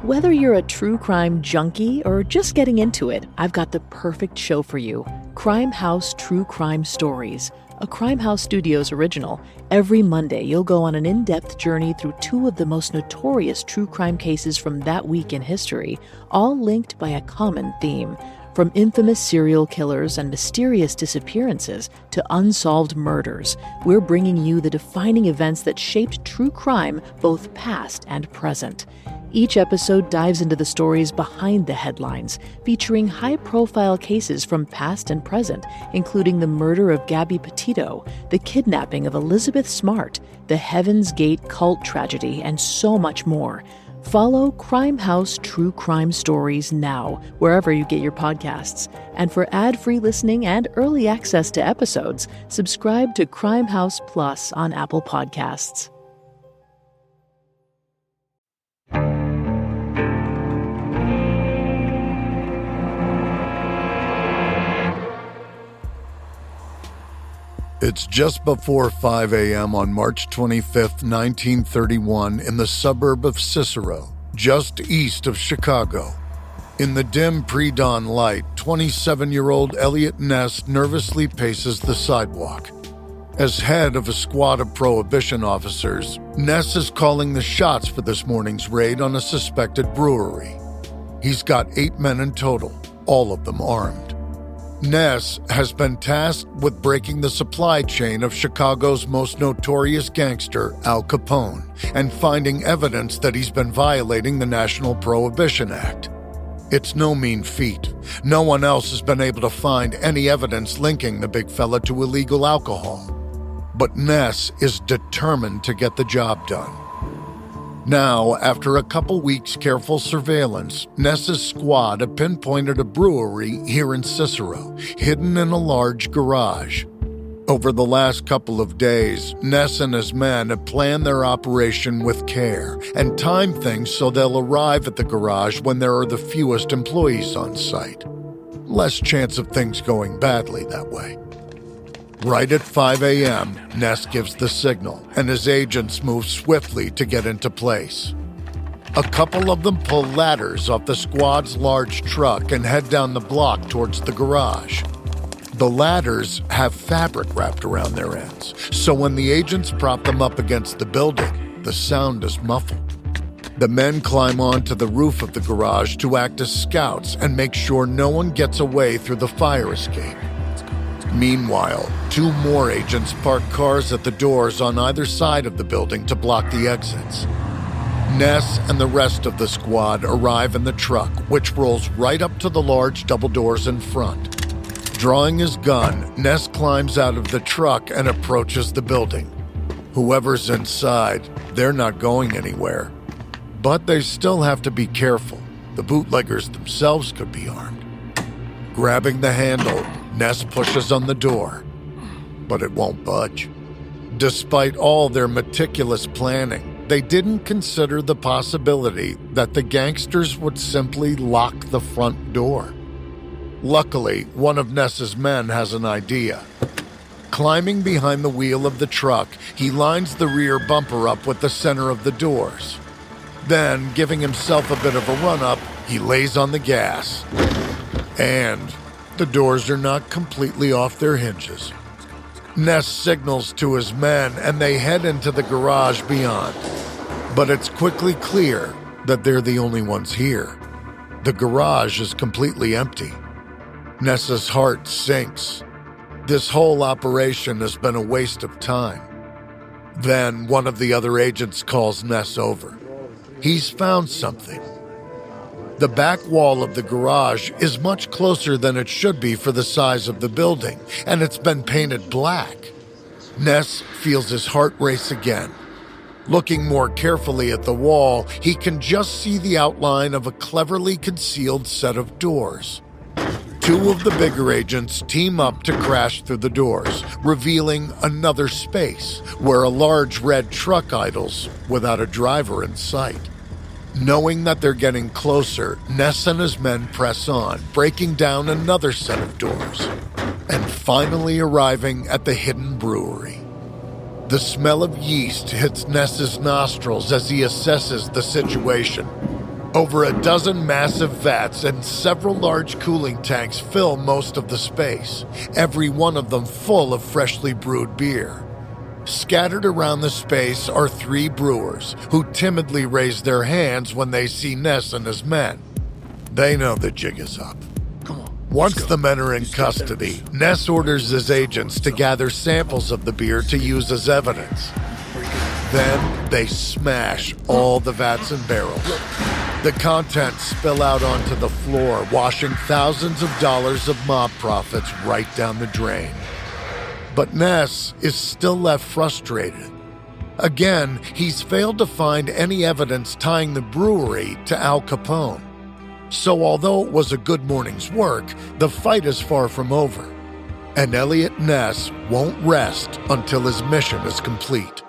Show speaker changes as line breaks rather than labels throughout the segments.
Whether you're a true crime junkie or just getting into it, I've got the perfect show for you. Crime House True Crime Stories, a Crime House Studios original. Every Monday, you'll go on an in-depth journey through two of the most notorious true crime cases from that week in history, all linked by a common theme. From infamous serial killers and mysterious disappearances to unsolved murders, we're bringing you the defining events that shaped true crime, both past and present. Each episode dives into the stories behind the headlines, featuring high-profile cases from past and present, including the murder of Gabby Petito, the kidnapping of Elizabeth Smart, the Heaven's Gate cult tragedy, and so much more. Follow Crime House True Crime Stories now, wherever you get your podcasts. And for ad-free listening and early access to episodes, subscribe to Crime House Plus on Apple Podcasts.
It's just before 5 a.m. on March 25, 1931, in the suburb of Cicero, just east of Chicago. In the dim pre-dawn light, 27-year-old Eliot Ness nervously paces the sidewalk. As head of a squad of prohibition officers, Ness is calling the shots for this morning's raid on a suspected brewery. He's got 8 men in total, all of them armed. Ness has been tasked with breaking the supply chain of Chicago's most notorious gangster, Al Capone, and finding evidence that he's been violating the National Prohibition Act. It's no mean feat. No one else has been able to find any evidence linking the big fella to illegal alcohol. But Ness is determined to get the job done. Now, after a couple weeks' careful surveillance, Ness's squad have pinpointed a brewery here in Cicero, hidden in a large garage. Over the last couple of days, Ness and his men have planned their operation with care and timed things so they'll arrive at the garage when there are the fewest employees on site. Less chance of things going badly that way. Right at 5 a.m., Ness gives the signal, and his agents move swiftly to get into place. A couple of them pull ladders off the squad's large truck and head down the block towards the garage. The ladders have fabric wrapped around their ends, so when the agents prop them up against the building, the sound is muffled. The men climb onto the roof of the garage to act as scouts and make sure no one gets away through the fire escape. Meanwhile, 2 more agents park cars at the doors on either side of the building to block the exits. Ness and the rest of the squad arrive in the truck, which rolls right up to the large double doors in front. Drawing his gun, Ness climbs out of the truck and approaches the building. Whoever's inside, they're not going anywhere. But they still have to be careful. The bootleggers themselves could be armed. Grabbing the handle, Ness pushes on the door, but it won't budge. Despite all their meticulous planning, they didn't consider the possibility that the gangsters would simply lock the front door. Luckily, one of Ness's men has an idea. Climbing behind the wheel of the truck, he lines the rear bumper up with the center of the doors. Then, giving himself a bit of a run-up, he lays on the gas. And the doors are not completely off their hinges. Ness signals to his men and they head into the garage beyond. But it's quickly clear that they're the only ones here. The garage is completely empty. Ness's heart sinks. This whole operation has been a waste of time. Then one of the other agents calls Ness over. He's found something. The back wall of the garage is much closer than it should be for the size of the building, and it's been painted black. Ness feels his heart race again. Looking more carefully at the wall, he can just see the outline of a cleverly concealed set of doors. 2 of the bigger agents team up to crash through the doors, revealing another space where a large red truck idles without a driver in sight. Knowing that they're getting closer, Ness and his men press on, breaking down another set of doors, and finally arriving at the hidden brewery. The smell of yeast hits Ness's nostrils as he assesses the situation. Over a dozen massive vats and several large cooling tanks fill most of the space, every one of them full of freshly brewed beer. Scattered around the space are 3 brewers who timidly raise their hands when they see Ness and his men. They know the jig is up. Once the men are in custody, Ness orders his agents to gather samples of the beer to use as evidence. Then they smash all the vats and barrels. The contents spill out onto the floor, washing thousands of dollars of mob profits right down the drain. But Ness is still left frustrated. Again, he's failed to find any evidence tying the brewery to Al Capone. So although it was a good morning's work, the fight is far from over. And Eliot Ness won't rest until his mission is complete.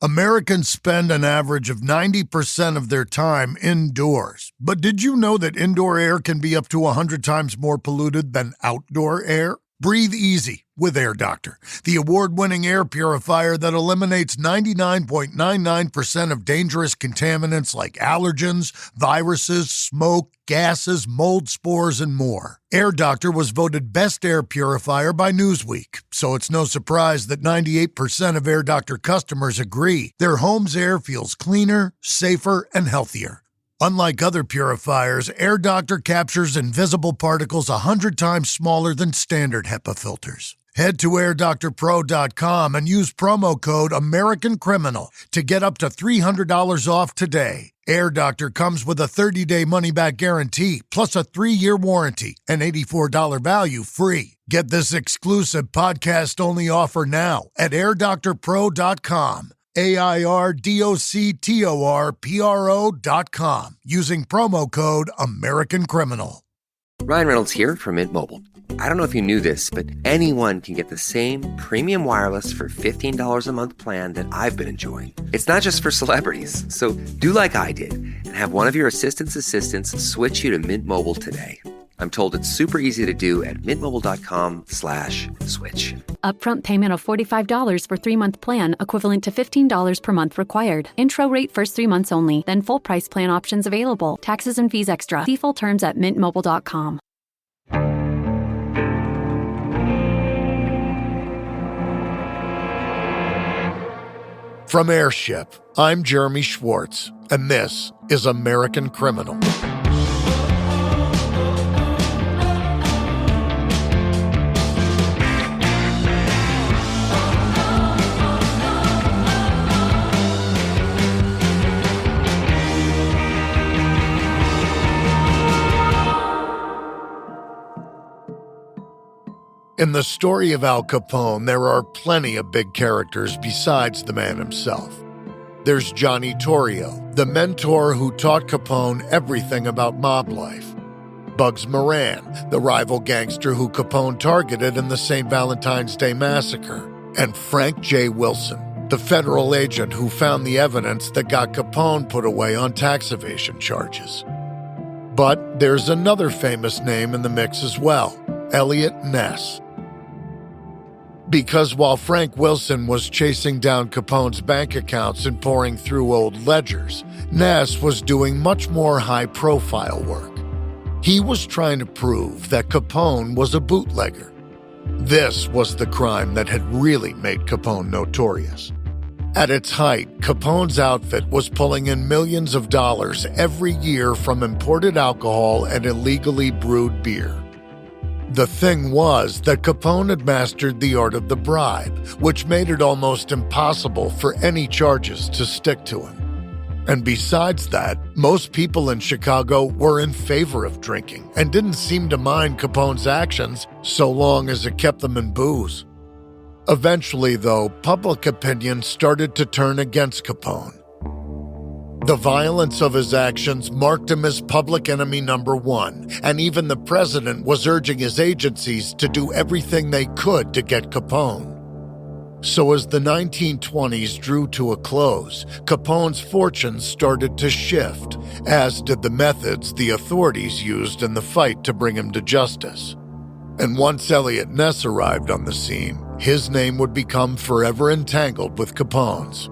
Americans spend an average of 90% of their time indoors. But did you know that indoor air can be up to 100 times more polluted than outdoor air? Breathe easy with Air Doctor, the award-winning air purifier that eliminates 99.99% of dangerous contaminants like allergens, viruses, smoke, gases, mold spores, and more. Air Doctor was voted best air purifier by Newsweek, so it's no surprise that 98% of Air Doctor customers agree their home's air feels cleaner, safer, and healthier. Unlike other purifiers, Air Doctor captures invisible particles 100 times smaller than standard HEPA filters. Head to airdoctorpro.com and use promo code AmericanCriminal to get up to $300 off today. Air Doctor comes with a 30-day money-back guarantee, plus a 3-year warranty, and $84 value free. Get this exclusive podcast-only offer now at airdoctorpro.com. airdoctorpro.com using promo code AmericanCriminal.
Ryan Reynolds here from Mint Mobile. I don't know if you knew this, but anyone can get the same premium wireless for $15 a month plan that I've been enjoying. It's not just for celebrities. So do like I did and have one of your assistant's assistants switch you to Mint Mobile today. I'm told it's super easy to do at mintmobile.com/switch.
Upfront payment of $45 for 3-month plan, equivalent to $15 per month required. Intro rate first 3 months only, then full price plan options available. Taxes and fees extra. See full terms at mintmobile.com.
From Airship, I'm Jeremy Schwartz, and this is American Criminal. In the story of Al Capone, there are plenty of big characters besides the man himself. There's Johnny Torrio, the mentor who taught Capone everything about mob life. Bugs Moran, the rival gangster who Capone targeted in the St. Valentine's Day Massacre. And Frank J. Wilson, the federal agent who found the evidence that got Capone put away on tax evasion charges. But there's another famous name in the mix as well, Eliot Ness. Because while Frank Wilson was chasing down Capone's bank accounts and pouring through old ledgers, Ness was doing much more high-profile work. He was trying to prove that Capone was a bootlegger. This was the crime that had really made Capone notorious. At its height, Capone's outfit was pulling in millions of dollars every year from imported alcohol and illegally brewed beer. The thing was that Capone had mastered the art of the bribe, which made it almost impossible for any charges to stick to him. And besides that, most people in Chicago were in favor of drinking and didn't seem to mind Capone's actions so long as it kept them in booze. Eventually, though, public opinion started to turn against Capone. The violence of his actions marked him as public enemy number one, and even the president was urging his agencies to do everything they could to get Capone. So as the 1920s drew to a close, Capone's fortunes started to shift, as did the methods the authorities used in the fight to bring him to justice. And once Eliot Ness arrived on the scene, his name would become forever entangled with Capone's.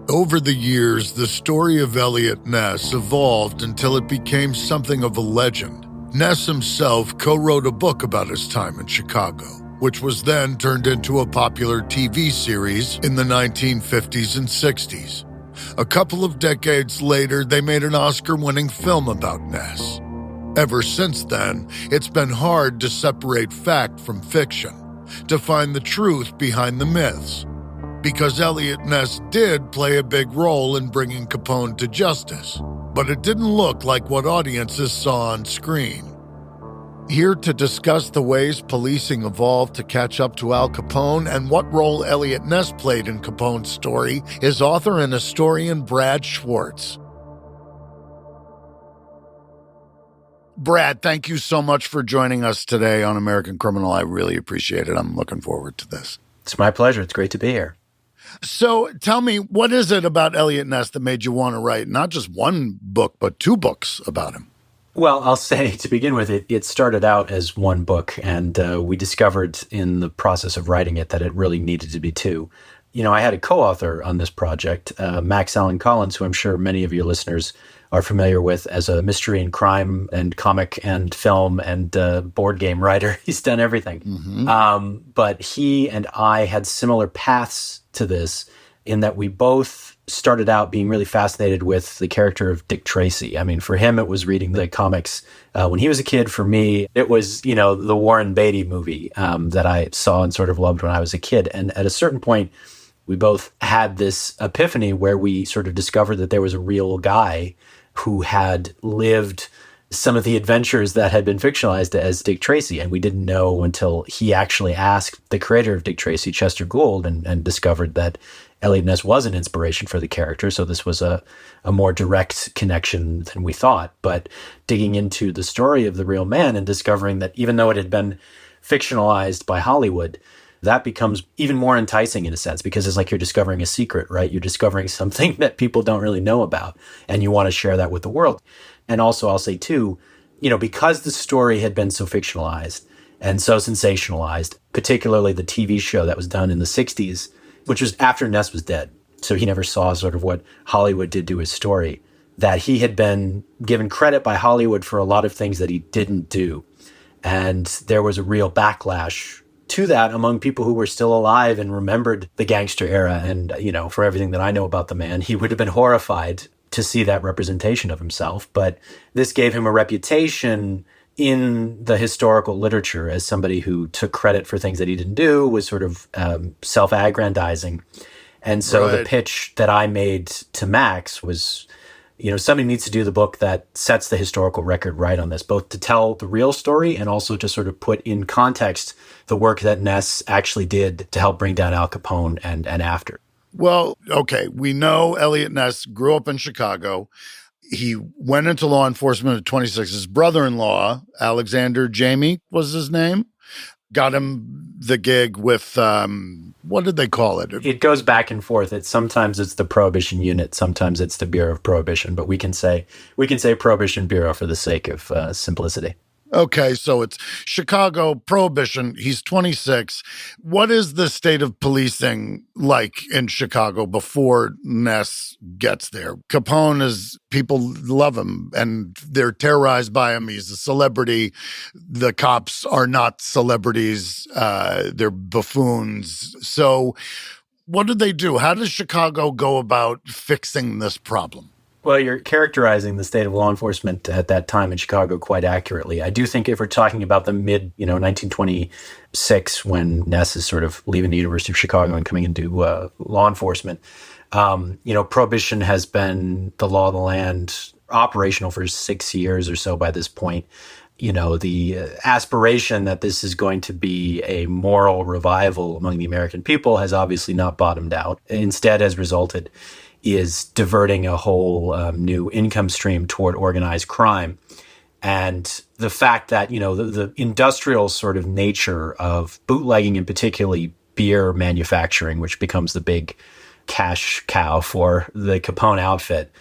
Over the years, the story of Eliot Ness evolved until it became something of a legend. Ness himself co-wrote a book about his time in Chicago, which was then turned into a popular TV series in the 1950s and 60s. A couple of decades later, they made an Oscar-winning film about Ness. Ever since then, it's been hard to separate fact from fiction, to find the truth behind the myths. Because Eliot Ness did play a big role in bringing Capone to justice, but it didn't look like what audiences saw on screen. Here to discuss the ways policing evolved to catch up to Al Capone and what role Eliot Ness played in Capone's story is author and historian Brad Schwartz. Brad, thank you so much for joining us today on American Criminal. I really appreciate it. I'm looking forward to this.
It's my pleasure. It's great to be here.
So tell me, what is it about Eliot Ness that made you want to write not just one book, but two books about him?
Well, I'll say to begin with, it started out as one book, and we discovered in the process of writing it that it really needed to be two. You know, I had a co-author on this project, Max Allen Collins, who I'm sure many of your listeners are familiar with as a mystery and crime and comic and film and board game writer. He's done everything. Mm-hmm. But he and I had similar paths to this in that we both started out being really fascinated with the character of Dick Tracy. I mean, for him, it was reading the comics when he was a kid. For me, it was, you know, the Warren Beatty movie that I saw and sort of loved when I was a kid. And at a certain point, we both had this epiphany where we sort of discovered that there was a real guy who had lived some of the adventures that had been fictionalized as Dick Tracy. And we didn't know until he actually asked the creator of Dick Tracy, Chester Gould, and discovered that Eliot Ness was an inspiration for the character. So this was a more direct connection than we thought. But digging into the story of the real man and discovering that even though it had been fictionalized by Hollywood, that becomes even more enticing in a sense, because it's like you're discovering a secret, right? You're discovering something that people don't really know about, and you want to share that with the world. And also, I'll say too, you know, because the story had been so fictionalized and so sensationalized, particularly the TV show that was done in the 60s, which was after Ness was dead. So he never saw sort of what Hollywood did to his story, that he had been given credit by Hollywood for a lot of things that he didn't do. And there was a real backlash to that among people who were still alive and remembered the gangster era. And, you know, for everything that I know about the man, he would have been horrified to see that representation of himself. But this gave him a reputation in the historical literature as somebody who took credit for things that he didn't do, was sort of self-aggrandizing. And so the pitch that I made to Max was, you know, somebody needs to do the book that sets the historical record right on this, both to tell the real story and also to sort of put in context the work that Ness actually did to help bring down Al Capone and after.
Well, okay, we know Eliot Ness grew up in Chicago. He went into law enforcement at 26. His brother-in-law, Alexander Jamie was his name, got him the gig with, what did they call it?
It goes back and forth. Sometimes it's the Prohibition Unit, sometimes it's the Bureau of Prohibition, but we can say Prohibition Bureau for the sake of simplicity.
Okay, so it's Chicago Prohibition. He's 26. What is the state of policing like in Chicago before Ness gets there? Capone is, people love him and they're terrorized by him. He's a celebrity. The cops are not celebrities. They're buffoons. So what do they do? How does Chicago go about fixing this problem?
Well, you're characterizing the state of law enforcement at that time in Chicago quite accurately. I do think if we're talking about the mid, 1926, when Ness is sort of leaving the University of Chicago and coming into law enforcement, Prohibition has been the law of the land operational for 6 years or so by this point. You know, the aspiration that this is going to be a moral revival among the American people has obviously not bottomed out. Instead, has resulted is diverting a whole new income stream toward organized crime. And the fact that, the industrial sort of nature of bootlegging, and particularly beer manufacturing, which becomes the big cash cow for the Capone outfit,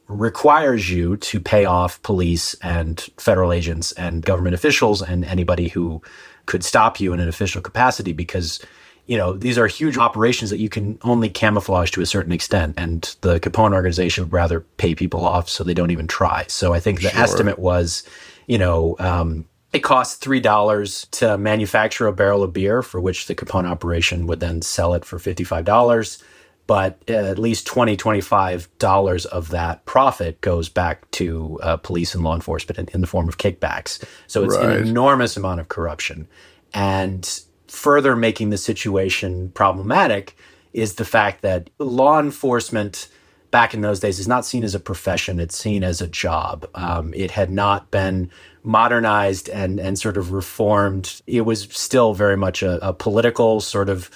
requires you to pay off police and federal agents and government officials and anybody who could stop you in an official capacity, because these are huge operations that you can only camouflage to a certain extent. And the Capone organization would rather pay people off so they don't even try. So I think the estimate was, it costs $3 to manufacture a barrel of beer, for which the Capone operation would then sell it for $55. But at least $25 of that profit goes back to police and law enforcement in the form of kickbacks. So it's an enormous amount of corruption. And further making the situation problematic is the fact that law enforcement back in those days is not seen as a profession. It's seen as a job. It had not been modernized and sort of reformed. It was still very much a political sort of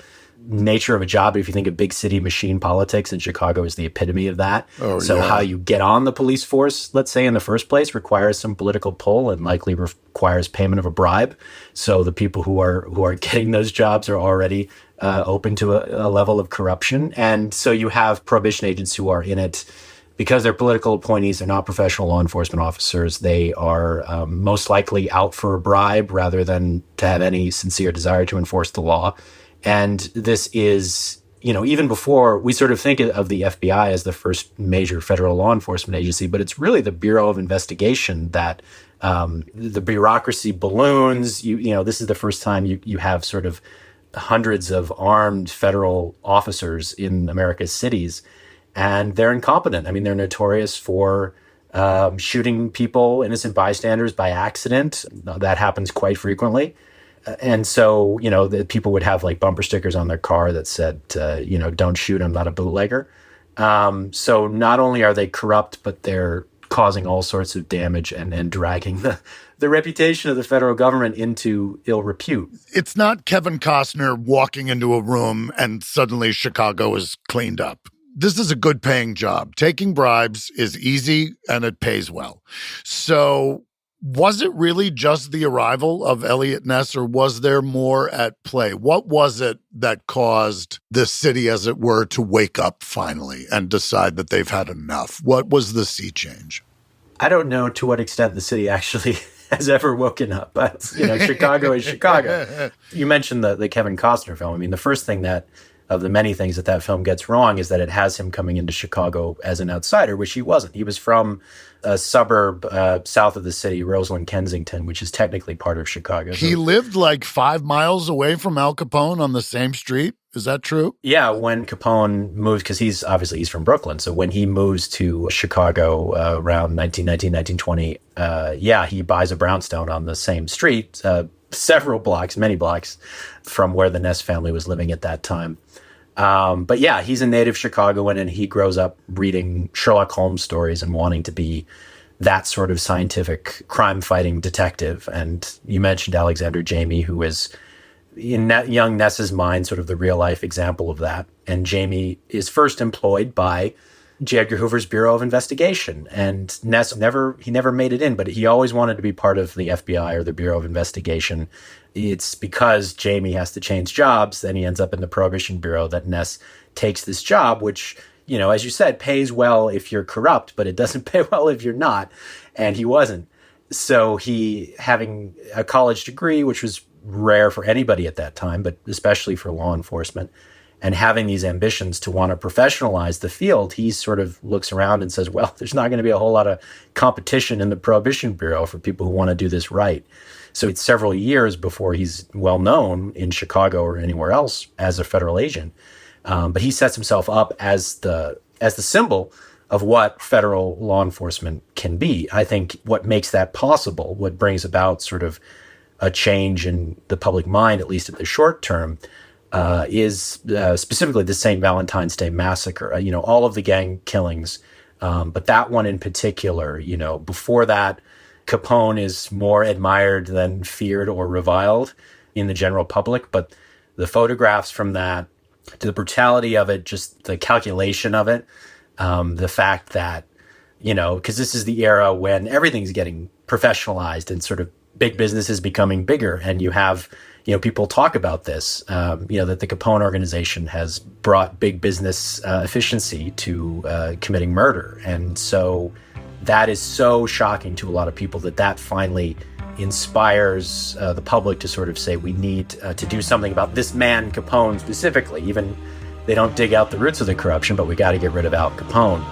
nature of a job. If you think of big city machine politics, and Chicago is the epitome of that. How you get on the police force, let's say in the first place, requires some political pull and likely requires payment of a bribe. So the people who are getting those jobs are already open to a level of corruption. And so you have prohibition agents who are in it because they're political appointees. They're not professional law enforcement officers. They are most likely out for a bribe rather than to have any sincere desire to enforce the law. And this is, even before we sort of think of the FBI as the first major federal law enforcement agency, but it's really the Bureau of Investigation that the bureaucracy balloons. This is the first time you have sort of hundreds of armed federal officers in America's cities, and they're incompetent. I mean, they're notorious for shooting people, innocent bystanders, by accident. That happens quite frequently. And so, the people would have like bumper stickers on their car that said, don't shoot, I'm not a bootlegger. So not only are they corrupt, but they're causing all sorts of damage and dragging the reputation of the federal government into ill repute.
It's not Kevin Costner walking into a room and suddenly Chicago is cleaned up. This is a good paying job. Taking bribes is easy and it pays well. So was it really just the arrival of Eliot Ness, or was there more at play? What was it that caused the city, as it were, to wake up finally and decide that they've had enough? What was the sea change?
I don't know to what extent the city actually has ever woken up, but Chicago is Chicago. You mentioned the Kevin Costner film. I mean, the first thing of the many things that film gets wrong is that it has him coming into Chicago as an outsider, which he wasn't. He was from a suburb south of the city, Roseland, Kensington, which is technically part of Chicago.
He lived like 5 miles away from Al Capone on the same street. Is that true?
Yeah, when Capone moved, because he's from Brooklyn. So when he moves to Chicago around 1919, 1920, he buys a brownstone on the same street, many blocks from where the Ness family was living at that time. But yeah, he's a native Chicagoan, and he grows up reading Sherlock Holmes stories and wanting to be that sort of scientific crime-fighting detective. And you mentioned Alexander Jamie, who is, in young Ness's mind, sort of the real-life example of that. And Jamie is first employed by J. Edgar Hoover's Bureau of Investigation. And Ness never made it in, but he always wanted to be part of the FBI or the Bureau of Investigation. It's because Jamie has to change jobs, then he ends up in the Prohibition Bureau, that Ness takes this job, which, as you said, pays well if you're corrupt, but it doesn't pay well if you're not. And he wasn't. So he, having a college degree, which was rare for anybody at that time, but especially for law enforcement, and having these ambitions to want to professionalize the field, he sort of looks around and says, well, there's not going to be a whole lot of competition in the Prohibition Bureau for people who want to do this right. So it's several years before he's well known in Chicago or anywhere else as a federal agent. But he sets himself up as the symbol of what federal law enforcement can be. I think what makes that possible, what brings about sort of a change in the public mind, at least at the short term, is specifically the St. Valentine's Day massacre. All of the gang killings, but that one in particular. Before that, Capone is more admired than feared or reviled in the general public. But the photographs from that, to the brutality of it, just the calculation of it, the fact that, because this is the era when everything's getting professionalized and sort of big business is becoming bigger. And you have, people talk about this, that the Capone organization has brought big business efficiency to committing murder. And so that is so shocking to a lot of people that finally inspires the public to sort of say, we need to do something about this man Capone specifically. Even they don't dig out the roots of the corruption, but we got to get rid of Al Capone.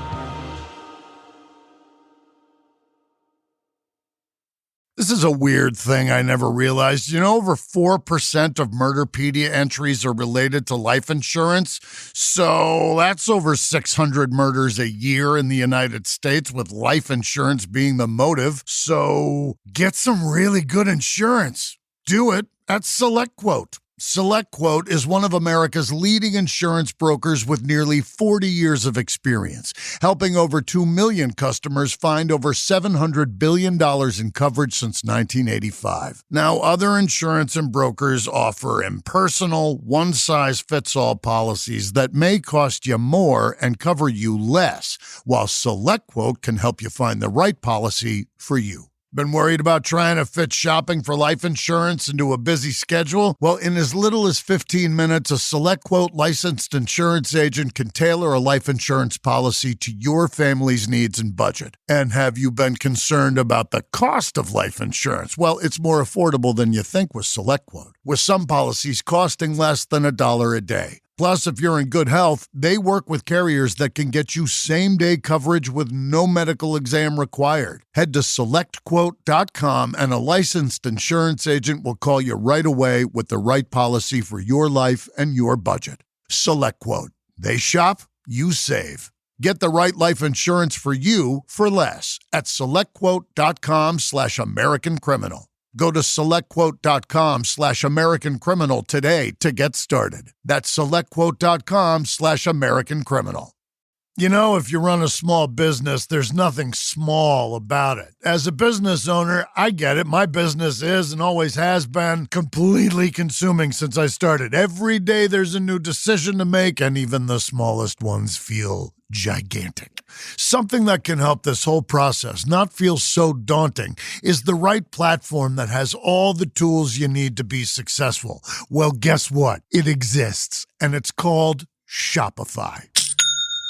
This is a weird thing I never realized. Over 4% of Murderpedia entries are related to life insurance. So that's over 600 murders a year in the United States, with life insurance being the motive. So get some really good insurance. Do it at SelectQuote. SelectQuote is one of America's leading insurance brokers with nearly 40 years of experience, helping over 2 million customers find over $700 billion in coverage since 1985. Now, other insurance and brokers offer impersonal, one-size-fits-all policies that may cost you more and cover you less, while SelectQuote can help you find the right policy for you. Been worried about trying to fit shopping for life insurance into a busy schedule? Well, in as little as 15 minutes, a SelectQuote licensed insurance agent can tailor a life insurance policy to your family's needs and budget. And have you been concerned about the cost of life insurance? Well, it's more affordable than you think with SelectQuote, with some policies costing less than $1 a day. Plus, if you're in good health, they work with carriers that can get you same-day coverage with no medical exam required. Head to SelectQuote.com and a licensed insurance agent will call you right away with the right policy for your life and your budget. SelectQuote. They shop, you save. Get the right life insurance for you for less at SelectQuote.com/American Criminal. Go to SelectQuote.com/American Criminal today to get started. That's SelectQuote.com/American Criminal. If you run a small business, there's nothing small about it. As a business owner, I get it. My business is and always has been completely consuming since I started. Every day there's a new decision to make, and even the smallest ones feel gigantic. Something that can help this whole process not feel so daunting is the right platform that has all the tools you need to be successful. Well, guess what? It exists, and it's called Shopify.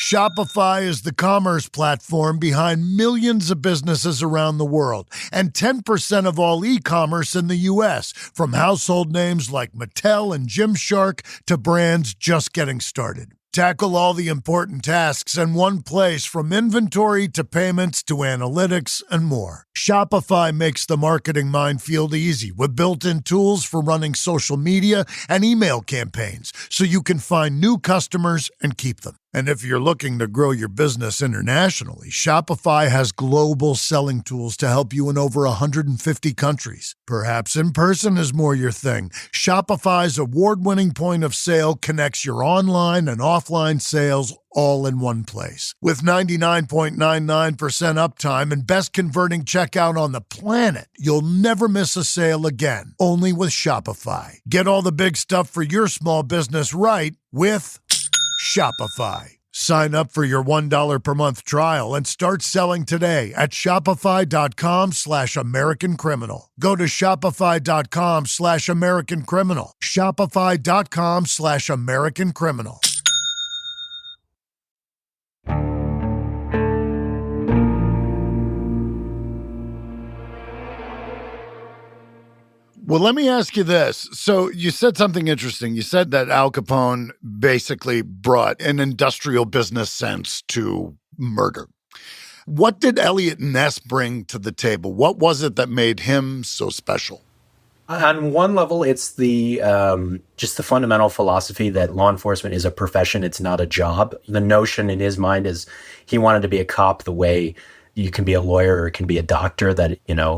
Shopify is the commerce platform behind millions of businesses around the world, and 10% of all e-commerce in the U.S., from household names like Mattel and Gymshark to brands just getting started. Tackle all the important tasks in one place, from inventory to payments to analytics and more. Shopify makes the marketing minefield easy with built-in tools for running social media and email campaigns, so you can find new customers and keep them. And if you're looking to grow your business internationally, Shopify has global selling tools to help you in over 150 countries. Perhaps in person is more your thing. Shopify's award-winning point of sale connects your online and offline sales all in one place. With 99.99% uptime and best converting checkout on the planet, you'll never miss a sale again. Only with Shopify. Get all the big stuff for your small business right with Shopify. Sign up for your $1 per month trial and start selling today at shopify.com/American Criminal. Go to shopify.com/American Criminal. Shopify.com/American Criminal. Well, let me ask you this. So you said something interesting. You said that Al Capone basically brought an industrial business sense to murder. What did Eliot Ness bring to the table? What was it that made him so special?
On one level, it's the just the fundamental philosophy that law enforcement is a profession. It's not a job. The notion in his mind is he wanted to be a cop the way you can be a lawyer or can be a doctor, that,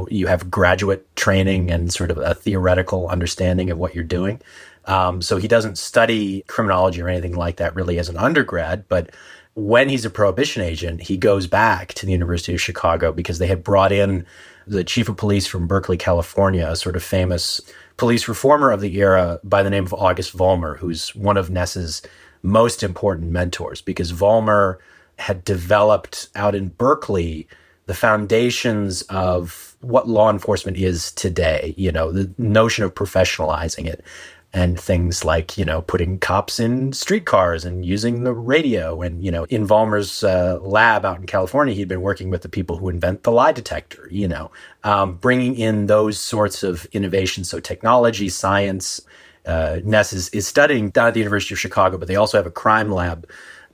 you have graduate training and sort of a theoretical understanding of what you're doing. So he doesn't study criminology or anything like that really as an undergrad, but when he's a prohibition agent, he goes back to the University of Chicago because they had brought in the chief of police from Berkeley, California, a sort of famous police reformer of the era by the name of August Vollmer, who's one of Ness's most important mentors, because Vollmer had developed out in Berkeley the foundations of what law enforcement is today, the notion of professionalizing it. and things like, putting cops in streetcars and using the radio. And, in Vollmer's lab out in California, he'd been working with the people who invent the lie detector, bringing in those sorts of innovations. So technology, science. Ness is studying down at the University of Chicago, but they also have a crime lab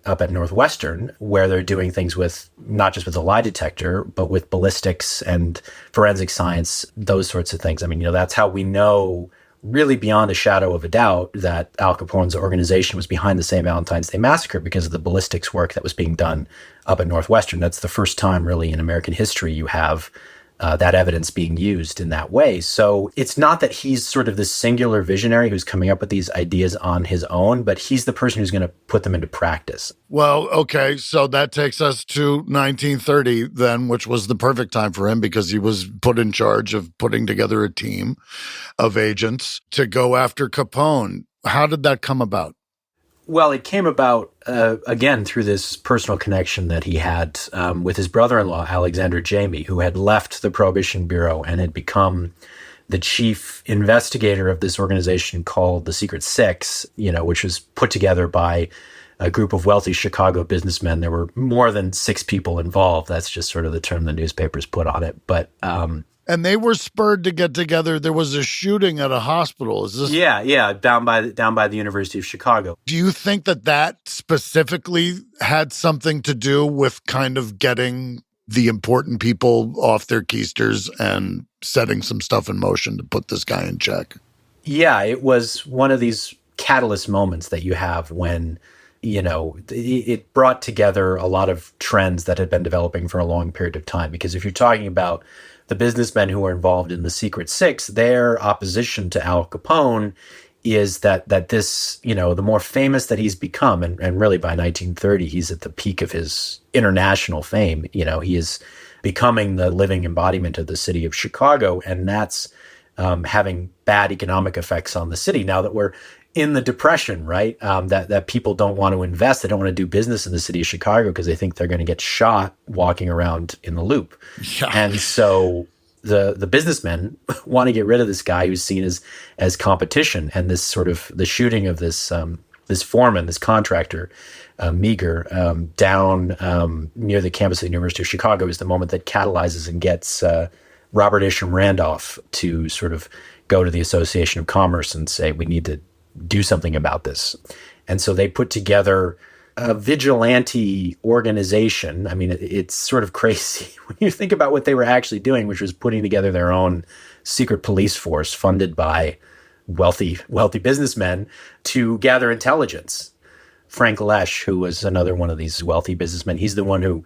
up at Northwestern where they're doing things with not just with the lie detector, but with ballistics and forensic science, those sorts of things. I mean, that's how we know really beyond a shadow of a doubt that Al Capone's organization was behind the St. Valentine's Day Massacre because of the ballistics work that was being done up at Northwestern. That's the first time really in American history you have that evidence being used in that way. So it's not that he's sort of this singular visionary who's coming up with these ideas on his own, but he's the person who's going to put them into practice.
Well, okay, so that takes us to 1930 then, which was the perfect time for him because he was put in charge of putting together a team of agents to go after Capone. How did that come about?
Well, it came about, again, through this personal connection that he had with his brother-in-law, Alexander Jamie, who had left the Prohibition Bureau and had become the chief investigator of this organization called the Secret Six, which was put together by a group of wealthy Chicago businessmen. There were more than 6 people involved. That's just sort of the term the newspapers put on it. But
and they were spurred to get together. There was a shooting at a hospital. Is this?
Yeah, down by the University of Chicago.
Do you think that specifically had something to do with kind of getting the important people off their keisters and setting some stuff in motion to put this guy in check?
Yeah, it was one of these catalyst moments that you have when, it brought together a lot of trends that had been developing for a long period of time. Because if you're talking about the businessmen who are involved in the Secret Six, their opposition to Al Capone is that this, the more famous that he's become, and really by 1930, he's at the peak of his international fame. He is becoming the living embodiment of the city of Chicago, and that's having bad economic effects on the city. Now that we're in the Depression, right? That people don't want to invest. They don't want to do business in the city of Chicago because they think they're going to get shot walking around in the Loop. Yeah. And so the businessmen want to get rid of this guy who's seen as competition. And this sort of the shooting of this foreman, this contractor, Meager, down near the campus of the University of Chicago is the moment that catalyzes and gets Robert Isham Randolph to sort of go to the Association of Commerce and say, we need to do something about this. And so they put together a vigilante organization. I mean, it's sort of crazy when you think about what they were actually doing, which was putting together their own secret police force funded by wealthy businessmen to gather intelligence. Frank Lesh, who was another one of these wealthy businessmen, he's the one who,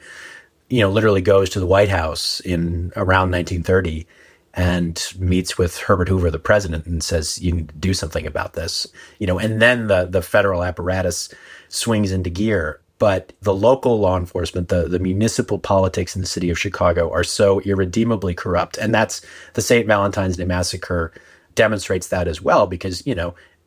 literally goes to the White House in around 1930 and meets with Herbert Hoover, the president, and says, you need to do something about this. And then the federal apparatus swings into gear. But the local law enforcement, the municipal politics in the city of Chicago are so irredeemably corrupt. And that's the St. Valentine's Day Massacre demonstrates that as well, because,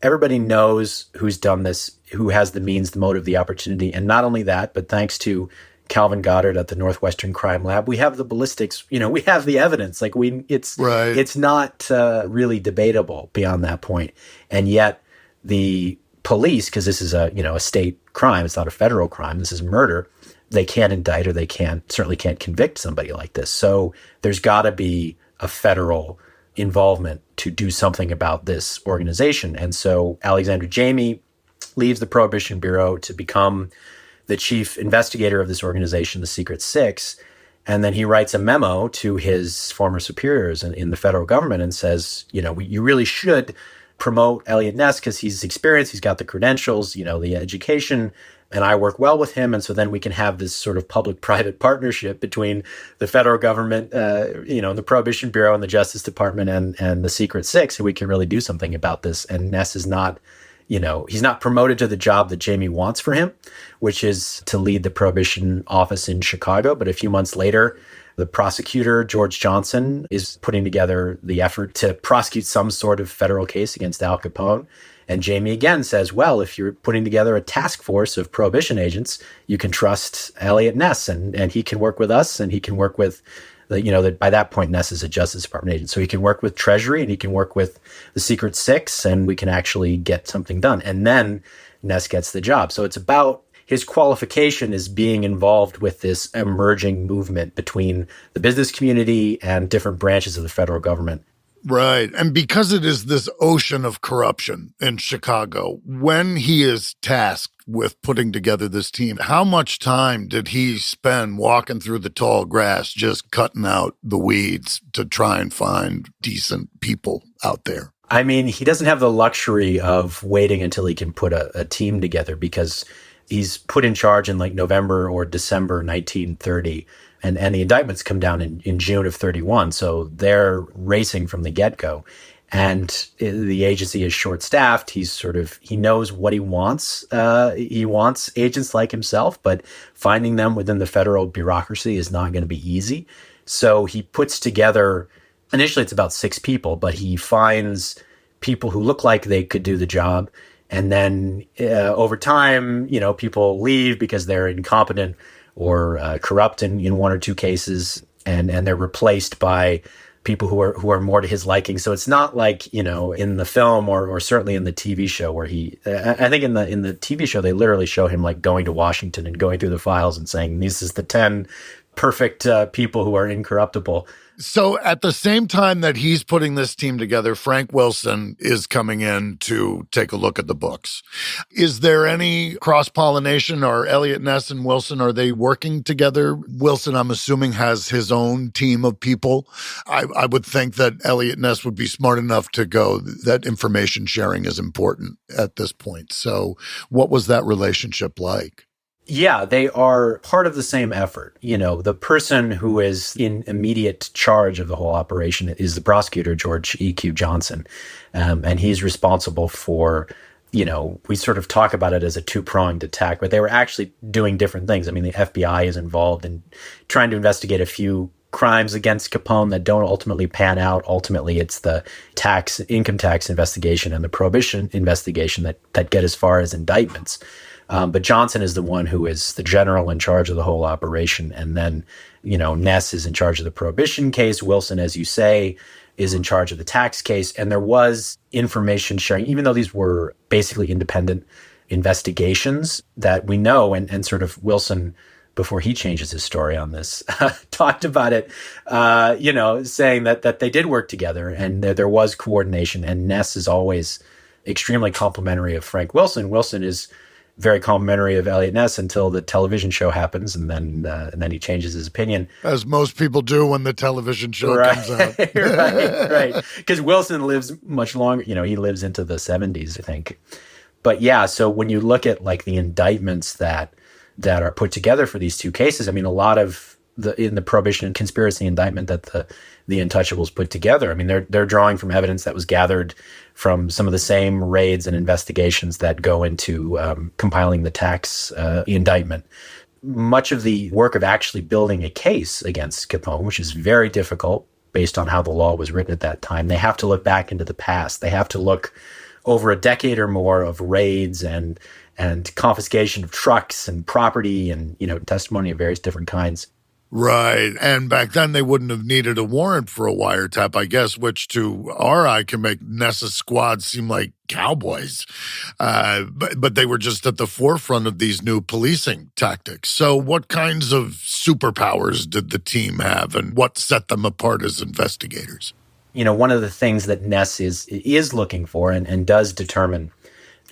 everybody knows who's done this, who has the means, the motive, the opportunity. And not only that, but thanks to Calvin Goddard at the Northwestern Crime Lab, we have the ballistics, we have the evidence. Like it's not really debatable beyond that point. And yet the police, because this is a state crime, it's not a federal crime, this is murder, they can't indict or they certainly can't convict somebody like this. So there's got to be a federal involvement to do something about this organization. And so Alexander Jamie leaves the Prohibition Bureau to become the chief investigator of this organization, the Secret Six. And then he writes a memo to his former superiors in the federal government and says, you really should promote Eliot Ness because he's experienced, he's got the credentials, the education, and I work well with him. And so then we can have this sort of public-private partnership between the federal government, the Prohibition Bureau and the Justice Department and the Secret Six, and we can really do something about this. And Ness is not, he's not promoted to the job that Jamie wants for him, which is to lead the Prohibition office in Chicago. But a few months later, the prosecutor, George Johnson, is putting together the effort to prosecute some sort of federal case against Al Capone. And Jamie again says, well, if you're putting together a task force of prohibition agents, you can trust Eliot Ness, and he can work with us, and he can work with by that point, Ness is a Justice Department agent. So he can work with Treasury, and he can work with the Secret Six, and we can actually get something done. And then Ness gets the job. So it's about his qualification is being involved with this emerging movement between the business community and different branches of the federal government.
Right. And because it is this ocean of corruption in Chicago, when he is tasked with putting together this team, how much time did he spend walking through the tall grass, just cutting out the weeds to try and find decent people out there?
I mean, he doesn't have the luxury of waiting until he can put a team together, because he's put in charge in like November or December 1930. And the indictments come down in June of 31. So they're racing from the get-go. And the agency is short-staffed. He knows what he wants. He wants agents like himself, but finding them within the federal bureaucracy is not going to be easy. So he puts together, initially it's about 6 people, but he finds people who look like they could do the job. And then over time, people leave because they're incompetent or corrupt in one or two cases, and they're replaced by people who are more to his liking. So it's not like, in the film or certainly in the TV show where I think in the TV show, they literally show him like going to Washington and going through the files and saying, this is the 10 perfect people who are incorruptible.
So at the same time that he's putting this team together, Frank Wilson is coming in to take a look at the books. Is there any cross-pollination? Are Eliot Ness and Wilson, are they working together? Wilson, I'm assuming, has his own team of people. I would think that Eliot Ness would be smart enough to go, that information sharing is important at this point. So what was that relationship like?
Yeah, they are part of the same effort. The person who is in immediate charge of the whole operation is the prosecutor, George E.Q. Johnson. And he's responsible for, we sort of talk about it as a two-pronged attack, but they were actually doing different things. I mean, the FBI is involved in trying to investigate a few crimes against Capone that don't ultimately pan out. Ultimately, it's the income tax investigation and the prohibition investigation that get as far as indictments. But Johnson is the one who is the general in charge of the whole operation. And then, Ness is in charge of the prohibition case. Wilson, as you say, is in charge of the tax case. And there was information sharing, even though these were basically independent investigations that we know, and sort of Wilson, before he changes his story on this, talked about it, saying that they did work together and there was coordination. And Ness is always extremely complimentary of Frank Wilson. Wilson is very complimentary of Eliot Ness until the television show happens, and then he changes his opinion.
As most people do when the television show comes out.
Right. Because Wilson lives much longer. He lives into the 70s, I think. But yeah, so when you look at like the indictments that are put together for these two cases, I mean, a lot of in the prohibition and conspiracy indictment that the Untouchables put together, I mean, they're drawing from evidence that was gathered from some of the same raids and investigations that go into compiling the tax indictment. Much of the work of actually building a case against Capone, which is very difficult based on how the law was written at that time, they have to look back into the past. They have to look over a decade or more of raids and confiscation of trucks and property and, testimony of various different kinds.
Right. And back then they wouldn't have needed a warrant for a wiretap, I guess, which to our eye can make Ness's squad seem like cowboys. But they were just at the forefront of these new policing tactics. So what kinds of superpowers did the team have, and what set them apart as investigators?
One of the things that Ness is looking for and does determine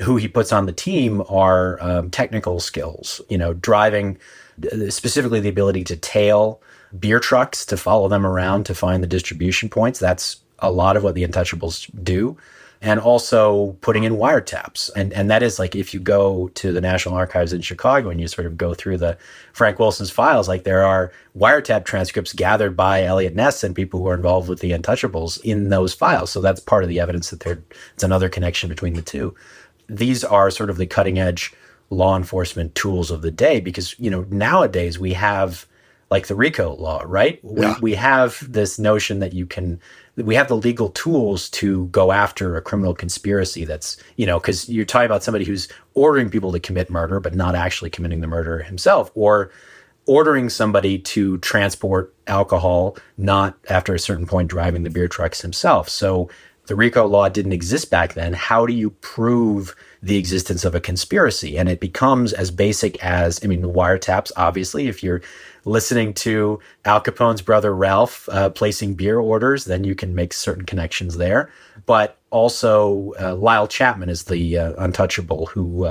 who he puts on the team are technical skills, driving, specifically the ability to tail beer trucks, to follow them around, to find the distribution points. That's a lot of what the Untouchables do. And also putting in wiretaps. And that is like, if you go to the National Archives in Chicago and you sort of go through the Frank Wilson's files, like there are wiretap transcripts gathered by Eliot Ness and people who are involved with the Untouchables in those files. So that's part of the evidence that it's another connection between the two. These are sort of the cutting edge law enforcement tools of the day, because, nowadays we have like the RICO law, right?
Yeah.
We have this notion that you can we have the legal tools to go after a criminal conspiracy that's, because you're talking about somebody who's ordering people to commit murder, but not actually committing the murder himself, or ordering somebody to transport alcohol, not after a certain point driving the beer trucks himself. So the RICO law didn't exist back then. How do you prove the existence of a conspiracy? And it becomes as basic as, the wiretaps, obviously. If you're listening to Al Capone's brother Ralph placing beer orders, then you can make certain connections there. But also Lyle Chapman is the untouchable who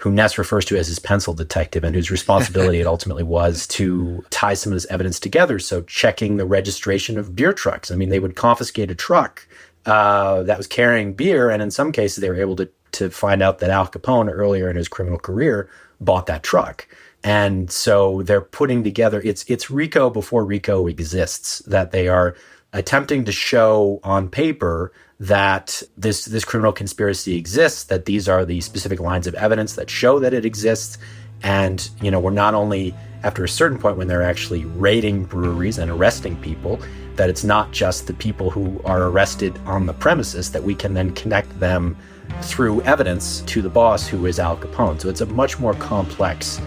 Ness refers to as his pencil detective, and whose responsibility it ultimately was to tie some of this evidence together. So checking the registration of beer trucks. They would confiscate a truck that was carrying beer, and in some cases they were able to find out that Al Capone earlier in his criminal career bought that truck. And so they're putting together, it's RICO before RICO exists, that they are attempting to show on paper that this criminal conspiracy exists, that these are the specific lines of evidence that show that it exists. And, we're not only, after a certain point when they're actually raiding breweries and arresting people, that it's not just the people who are arrested on the premises, that we can then connect them through evidence to the boss, who is Al Capone. So it's a much more complex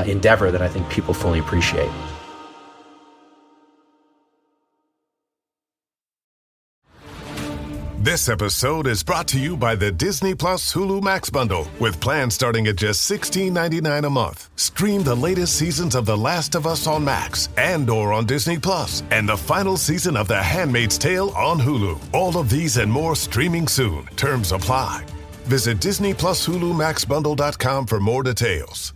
endeavor than I think people fully appreciate.
This episode is brought to you by the Disney Plus Hulu Max bundle, with plans starting at just $16.99 a month. Stream the latest seasons of The Last of Us on Max, Andor on Disney Plus, and the final season of The Handmaid's Tale on Hulu. All of these and more streaming soon. Terms apply. Visit Disney Plus Hulu Max Bundle.com for more details.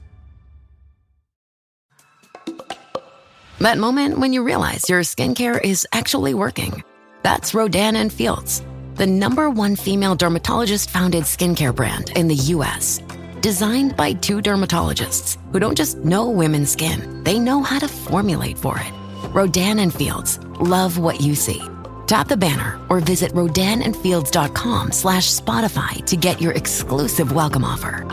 That moment when you realize your skincare is actually working. That's Rodan & Fields, the #1 female dermatologist-founded skincare brand in the U.S. Designed by 2 dermatologists who don't just know women's skin, they know how to formulate for it. Rodan & Fields, love what you see. Tap the banner or visit rodanandfields.com/Spotify to get your exclusive welcome offer.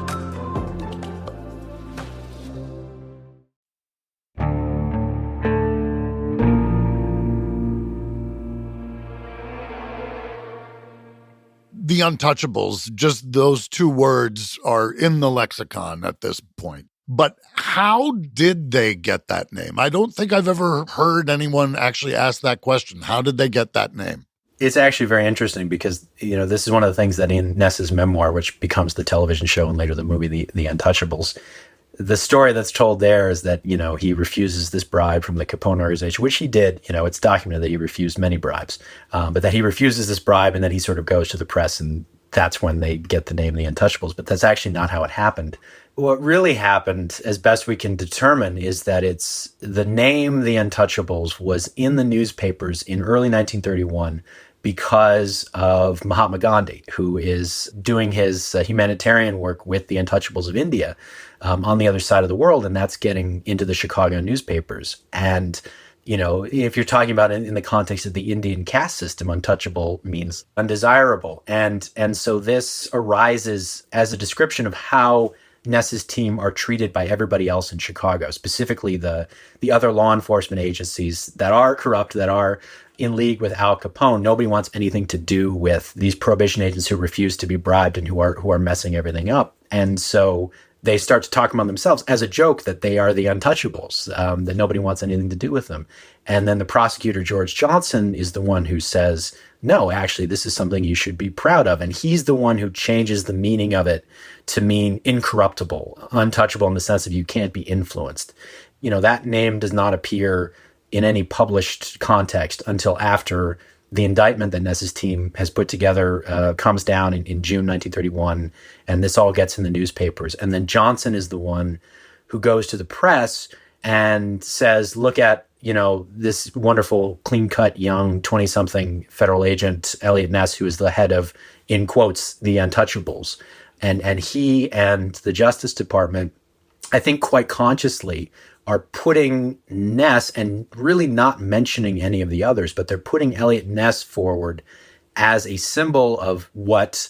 The Untouchables, just those 2 words are in the lexicon at this point. But how did they get that name? I don't think I've ever heard anyone actually ask that question. How did they get that name?
It's actually very interesting because, this is one of the things that in Ness's memoir, which becomes the television show and later the movie, The Untouchables, the story that's told there is that, he refuses this bribe from the Capone organization, which he did. It's documented that he refused many bribes, but that he refuses this bribe and then he sort of goes to the press, and that's when they get the name The Untouchables. But that's actually not how it happened. What really happened, as best we can determine, is that it's the name The Untouchables was in the newspapers in early 1931 because of Mahatma Gandhi, who is doing his humanitarian work with the Untouchables of India on the other side of the world, and that's getting into the Chicago newspapers. And, if you're talking about it in the context of the Indian caste system, untouchable means undesirable. And so this arises as a description of how Ness's team are treated by everybody else in Chicago, specifically the other law enforcement agencies that are corrupt, that are in league with Al Capone. Nobody wants anything to do with these prohibition agents who refuse to be bribed and who are messing everything up. And so they start to talk among themselves as a joke that they are the Untouchables, that nobody wants anything to do with them. And then the prosecutor, George Johnson, is the one who says, no, actually, this is something you should be proud of. And he's the one who changes the meaning of it to mean incorruptible, untouchable in the sense of you can't be influenced. That name does not appear in any published context until after the indictment that Ness's team has put together comes down in June 1931, and this all gets in the newspapers. And then Johnson is the one who goes to the press and says, look at, this wonderful, clean-cut, young 20-something federal agent, Eliot Ness, who is the head of, in quotes, the Untouchables. And he and the Justice Department, I think quite consciously, are putting Ness, and really not mentioning any of the others, but they're putting Eliot Ness forward as a symbol of what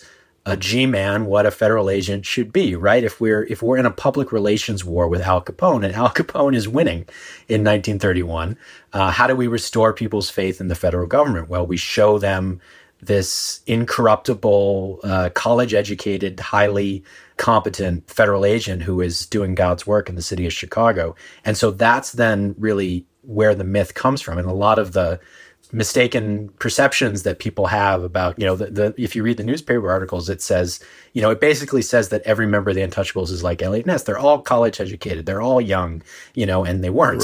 a G-man what a federal agent should be, right? If we're in a public relations war with Al Capone, and Al Capone is winning in 1931, how do we restore people's faith in the federal government? Well, we show them this incorruptible, college-educated, highly competent federal agent who is doing God's work in the city of Chicago. And so that's then really where the myth comes from. And a lot of the mistaken perceptions that people have about, if you read the newspaper articles, it says, it basically says that every member of the Untouchables is like Eliot Ness. They're all college educated. They're all young, and they weren't.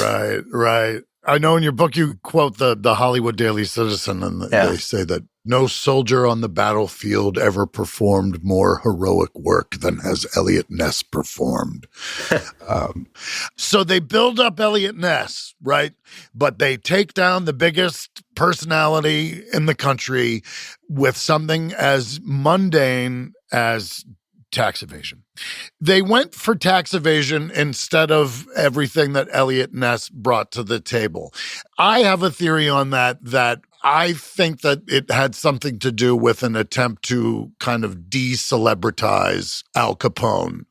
Right. I know in your book you quote the Hollywood Daily Citizen, and they say that no soldier on the battlefield ever performed more heroic work than has Eliot Ness performed. So they build up Eliot Ness, right? But they take down the biggest personality in the country with something as mundane as tax evasion. They went for tax evasion instead of everything that Eliot Ness brought to the table. I have a theory on that I think that it had something to do with an attempt to kind of de-celebritize Al Capone.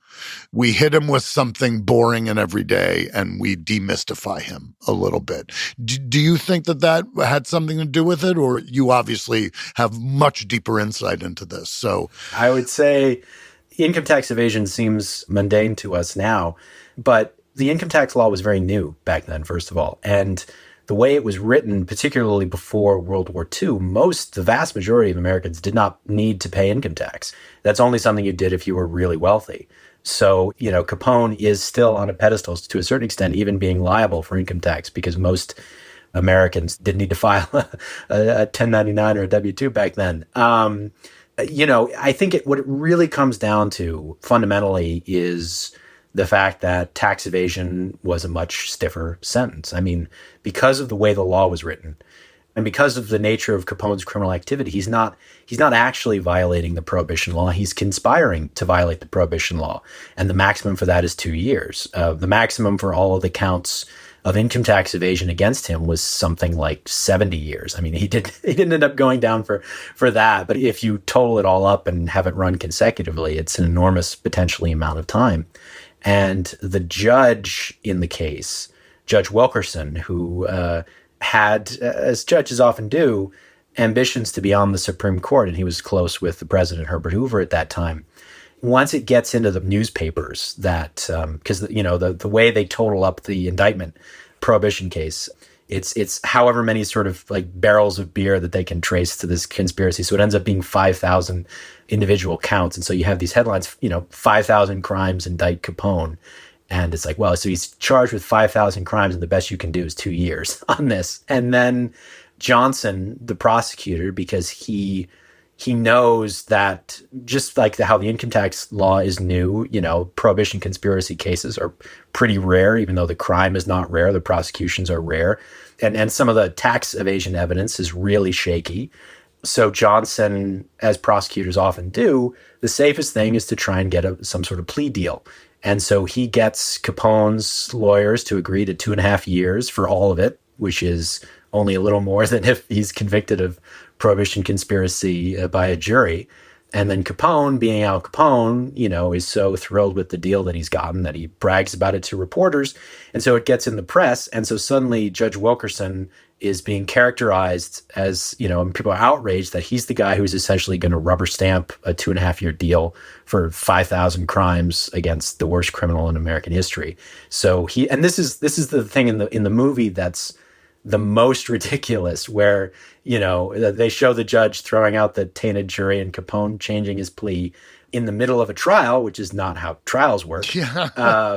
We hit him with something boring and everyday, and we demystify him a little bit. Do you think that had something to do with it, or you obviously have much deeper insight into this? So
I would say income tax evasion seems mundane to us now, but the income tax law was very new back then, first of all. And the way it was written, particularly before World War II, the vast majority of Americans did not need to pay income tax. That's only something you did if you were really wealthy. So, Capone is still on a pedestal to a certain extent, even being liable for income tax, because most Americans didn't need to file a 1099 or a W-2 back then. I think what it really comes down to fundamentally is the fact that tax evasion was a much stiffer sentence. I mean, because of the way the law was written and because of the nature of Capone's criminal activity, he's not actually violating the prohibition law. He's conspiring to violate the prohibition law. And the maximum for that is 2 years. The maximum for all of the counts of income tax evasion against him was something like 70 years. I mean, he didn't end up going down for that. But if you total it all up and have it run consecutively, it's an enormous potentially amount of time. And the judge in the case, Judge Wilkerson, who had, as judges often do, ambitions to be on the Supreme Court, and he was close with the President Herbert Hoover at that time. Once it gets into the newspapers, that because the way they total up the indictment prohibition case, it's however many sort of like barrels of beer that they can trace to this conspiracy. So it ends up being 5,000 individual counts, and so you have these headlines, 5,000 crimes indict Capone, and it's like, well, so he's charged with 5,000 crimes, and the best you can do is 2 years on this. And then Johnson, the prosecutor, because he knows that just like how the income tax law is new, prohibition conspiracy cases are pretty rare, even though the crime is not rare, the prosecutions are rare. And some of the tax evasion evidence is really shaky. So Johnson, as prosecutors often do, the safest thing is to try and get some sort of plea deal. And so he gets Capone's lawyers to agree to 2.5 years for all of it, which is only a little more than if he's convicted of prohibition conspiracy by a jury. And then Capone, being Al Capone, is so thrilled with the deal that he's gotten that he brags about it to reporters. And so it gets in the press. And so suddenly Judge Wilkerson is being characterized as, and people are outraged that he's the guy who's essentially going to rubber stamp a 2.5-year deal for 5,000 crimes against the worst criminal in American history. So this is the thing in the movie that's the most ridiculous, where, they show the judge throwing out the tainted jury and Capone changing his plea in the middle of a trial, which is not how trials work. Yeah.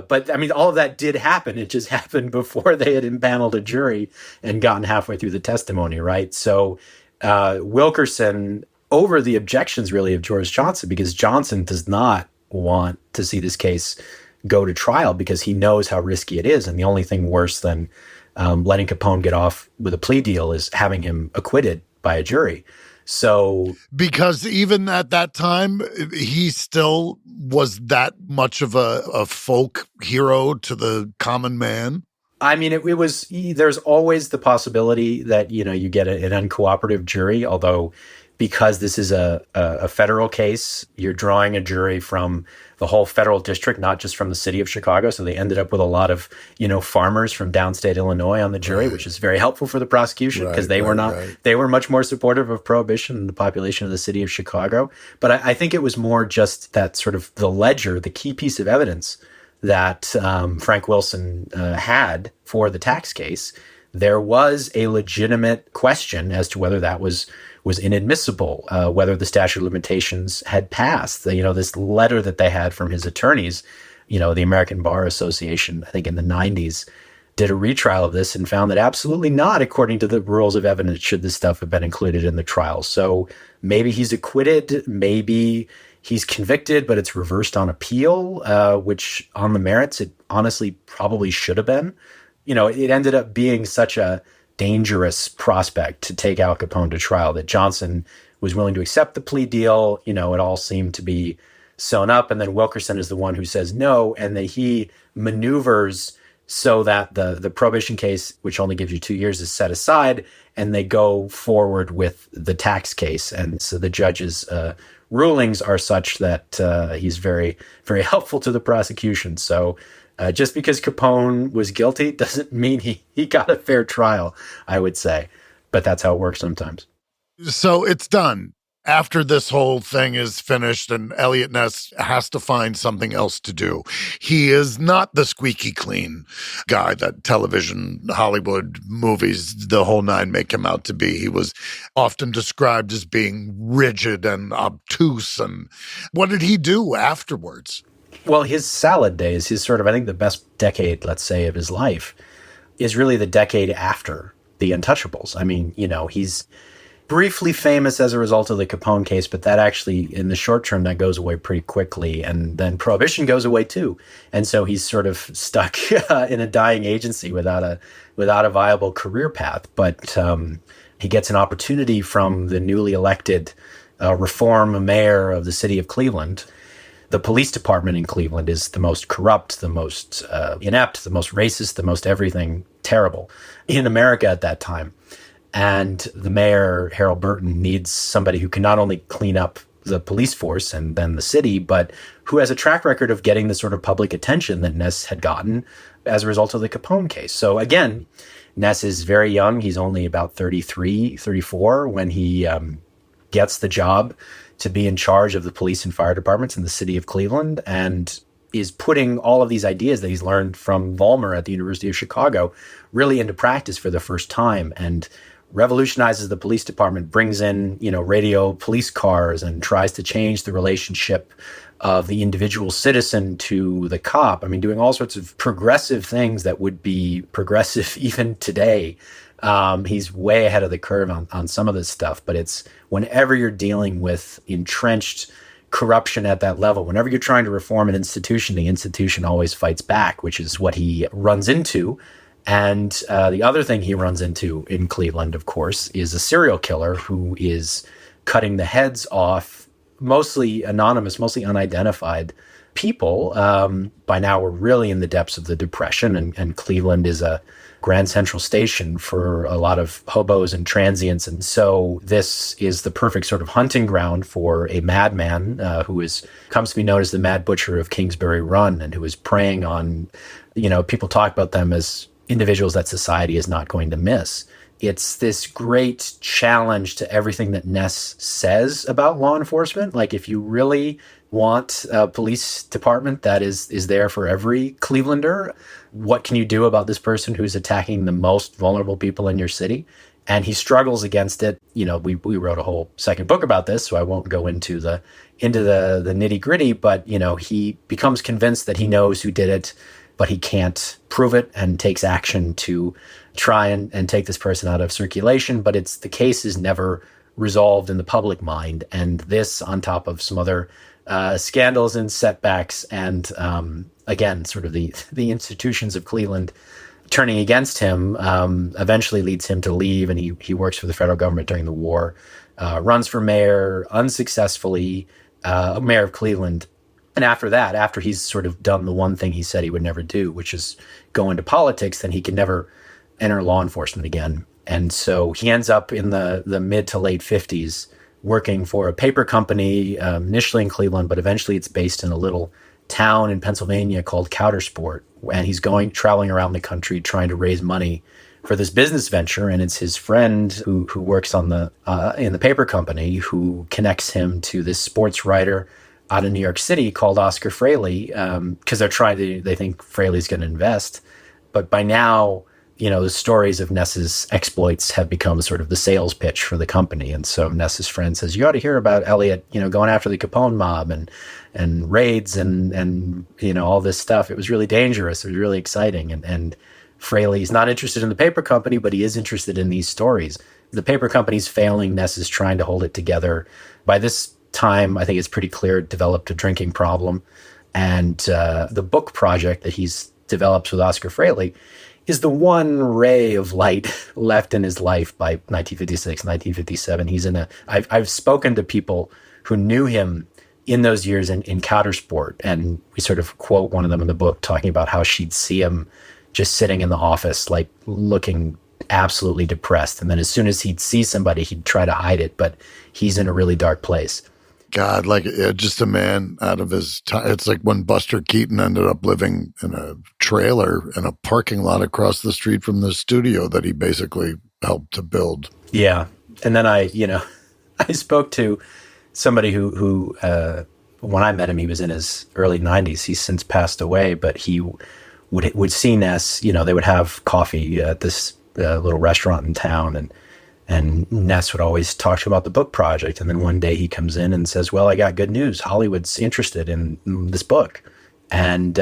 But I mean, all of that did happen. It just happened before they had impaneled a jury and gotten halfway through the testimony, right? So Wilkerson, over the objections really of George Johnson, because Johnson does not want to see this case go to trial because he knows how risky it is. And the only thing worse than letting Capone get off with a plea deal is having him acquitted by a jury. So, because even at that time, he still was that much of a folk hero to the common man. I mean, it was, there's always the possibility that, you get an uncooperative jury, although because this is a federal case, you're drawing a jury from the whole federal district, not just from the city of Chicago. So they ended up with a lot of, farmers from downstate Illinois on the jury, which is very helpful for the prosecution because they were much more supportive of prohibition than the population of the city of Chicago. But I think it was more just that sort of the ledger, the key piece of evidence that Frank Wilson had for the tax case. There was a legitimate question as to whether that was inadmissible, whether the statute of limitations had passed. This letter that they had from his attorneys, the American Bar Association, I think in the 90s, did a retrial of this and found that absolutely not, according to the rules of evidence, should this stuff have been included in the trial. So maybe he's acquitted, maybe he's convicted, but it's reversed on appeal, which on the merits, it honestly probably should have been. It ended up being such a dangerous prospect to take Al Capone to trial that Johnson was willing to accept the plea deal. It all seemed to be sewn up. And then Wilkerson is the one who says no. And that he maneuvers so that the prohibition case, which only gives you 2 years, is set aside. And they go forward with the tax case. And so the judge's rulings are such that he's very, very helpful to the prosecution. So just because Capone was guilty doesn't mean he got a fair trial, I would say. But that's how it works sometimes.
So it's done. After this whole thing is finished and Eliot Ness has to find something else to do. He is not the squeaky clean guy that television, Hollywood movies, the whole nine make him out to be. He was often described as being rigid and obtuse. And what did he do afterwards?
Well, his salad days, his sort of, I think the best decade, let's say, of his life is really the decade after the Untouchables. I mean, he's briefly famous as a result of the Capone case, but that actually, in the short term, that goes away pretty quickly. And then Prohibition goes away too. And so he's sort of stuck in a dying agency without a viable career path. But he gets an opportunity from the newly elected reform mayor of the city of Cleveland. The police department in Cleveland is the most corrupt, the most inept, the most racist, the most everything terrible in America at that time. And the mayor, Harold Burton, needs somebody who can not only clean up the police force and then the city, but who has a track record of getting the sort of public attention that Ness had gotten as a result of the Capone case. So again, Ness is very young. He's only about 33, 34 when he gets the job to be in charge of the police and fire departments in the city of Cleveland, and is putting all of these ideas that he's learned from Vollmer at the University of Chicago really into practice for the first time, and revolutionizes the police department, brings in, radio police cars, and tries to change the relationship of the individual citizen to the cop. I mean, doing all sorts of progressive things that would be progressive even today. He's way ahead of the curve on some of this stuff, but it's whenever you're dealing with entrenched corruption at that level, whenever you're trying to reform an institution, the institution always fights back, which is what he runs into. And the other thing he runs into in Cleveland, of course, is a serial killer who is cutting the heads off mostly anonymous, mostly unidentified people. By now, we're really in the depths of the Depression, and Cleveland is a Grand Central Station for a lot of hobos and transients. And so this is the perfect sort of hunting ground for a madman who comes to be known as the Mad Butcher of Kingsbury Run, and who is preying on, people talk about them as individuals that society is not going to miss. It's this great challenge to everything that Ness says about law enforcement. Like, if you really want a police department that is there for every Clevelander, what can you do about this person who's attacking the most vulnerable people in your city? And he struggles against it. We wrote a whole second book about this, so I won't go into the nitty gritty, but, he becomes convinced that he knows who did it, but he can't prove it, and takes action to try and take this person out of circulation. But the case is never resolved in the public mind. And this, on top of some other scandals and setbacks, and again, sort of the institutions of Cleveland turning against him, eventually leads him to leave. And he works for the federal government during the war, runs for mayor unsuccessfully, mayor of Cleveland. And after that, after he's sort of done the one thing he said he would never do, which is go into politics, then he can never enter law enforcement again. And so he ends up in the mid to late 50s working for a paper company, initially in Cleveland, but eventually it's based in a little town in Pennsylvania called Coudersport. And he's traveling around the country trying to raise money for this business venture. And it's his friend who works on in the paper company who connects him to this sports writer out of New York City called Oscar Fraley, because they think Fraley's going to invest. But by now, the stories of Ness's exploits have become sort of the sales pitch for the company. And so Ness's friend says, you ought to hear about Eliot, going after the Capone mob and raids and all this stuff. It was really dangerous. It was really exciting. And Fraley's not interested in the paper company, but he is interested in these stories. The paper company's failing. Ness is trying to hold it together. By this time, I think it's pretty clear, developed a drinking problem. And the book project that he's developed with Oscar Fraley is the one ray of light left in his life by 1956, 1957. I've spoken to people who knew him in those years in Coudersport, and we sort of quote one of them in the book talking about how she'd see him just sitting in the office, like looking absolutely depressed. And then as soon as he'd see somebody, he'd try to hide it, but he's in a really dark place.
God, just a man out of his time. It's like when Buster Keaton ended up living in a trailer in a parking lot across the street from the studio that he basically helped to build.
Yeah. And then I spoke to somebody who when I met him, he was in his early 90s. He's since passed away, but he would see Ness, they would have coffee at this little restaurant in town, and Ness would always talk to him about the book project. And then one day he comes in and says, well, I got good news. Hollywood's interested in this book. And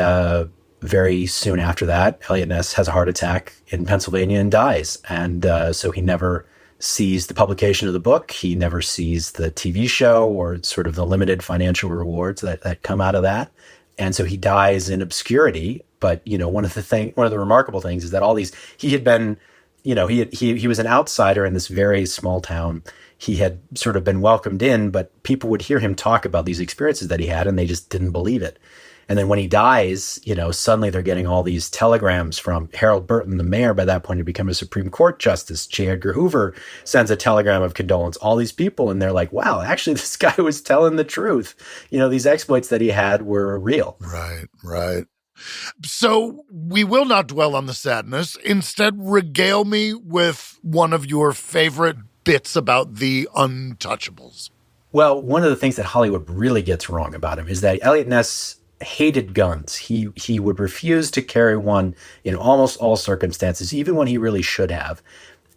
very soon after that, Eliot Ness has a heart attack in Pennsylvania and dies. And so he never sees the publication of the book. He never sees the TV show or sort of the limited financial rewards that come out of that. And so he dies in obscurity. But, one of the remarkable things is that he had been, he was an outsider in this very small town. He had sort of been welcomed in, but people would hear him talk about these experiences that he had, and they just didn't believe it. And then when he dies, suddenly they're getting all these telegrams from Harold Burton, the mayor, by that point had become a Supreme Court justice. J. Edgar Hoover sends a telegram of condolence. All these people, and they're like, wow, actually, this guy was telling the truth. These exploits that he had were real.
Right. So we will not dwell on the sadness. Instead, regale me with one of your favorite bits about the Untouchables.
Well, one of the things that Hollywood really gets wrong about him is that Eliot Ness hated guns. He would refuse to carry one in almost all circumstances, even when he really should have.